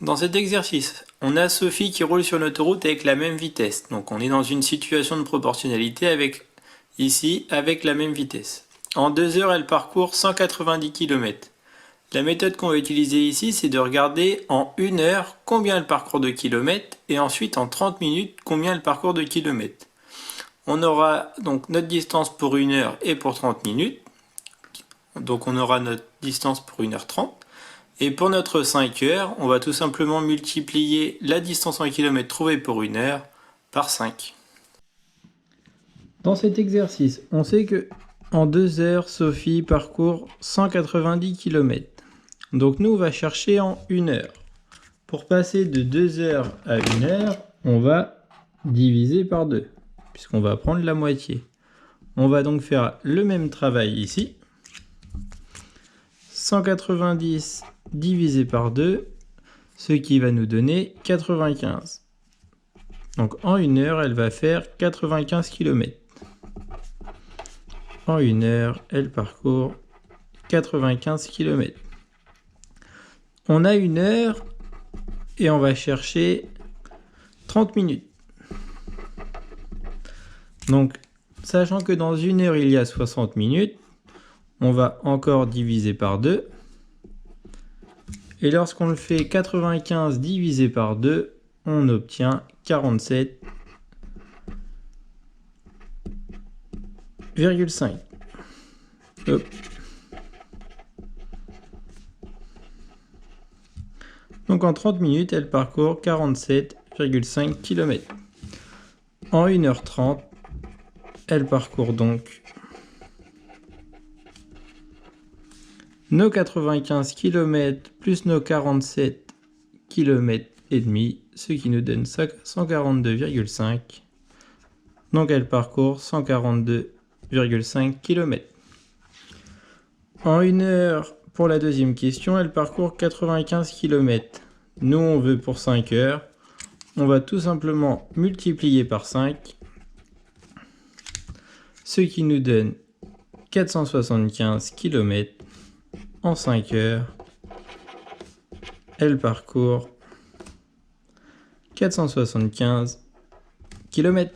Dans cet exercice, on a Sophie qui roule sur l'autoroute avec la même vitesse. Donc on est dans une situation de proportionnalité avec la même vitesse. En 2 heures, elle parcourt 190 km. La méthode qu'on va utiliser ici, c'est de regarder en 1 heure combien elle parcourt de kilomètres et ensuite en 30 minutes combien elle parcourt de kilomètres. On aura donc notre distance pour 1 heure et pour 30 minutes. Donc on aura notre distance pour 1h30. Et pour notre 5 heures, on va tout simplement multiplier la distance en kilomètres trouvée pour 1 heure par 5. Dans cet exercice, on sait que en 2 heures, Sophie parcourt 190 km. Donc nous, on va chercher en 1 heure. Pour passer de 2 heures à 1 heure, on va diviser par 2, puisqu'on va prendre la moitié. On va donc faire le même travail ici. 190 divisé par 2, ce qui va nous donner 95. Donc en 1 heure, elle va faire 95 km. En 1 heure, elle parcourt 95 km. On a 1 heure et on va chercher 30 minutes. Donc, sachant que dans 1 heure, il y a 60 minutes, on va encore diviser par 2. Et lorsqu'on le fait 95 divisé par 2, on obtient 47,5. Hop. Donc en 30 minutes, elle parcourt 47,5 km. En 1h30, elle parcourt donc nos 95 km plus nos 47 km et demi, ce qui nous donne 142,5. Donc elle parcourt 142,5 km. En 1 heure, pour la deuxième question, elle parcourt 95 km. Nous, on veut pour 5 heures. On va tout simplement multiplier par 5, ce qui nous donne 475 km. En 5 heures, elle parcourt 475 km.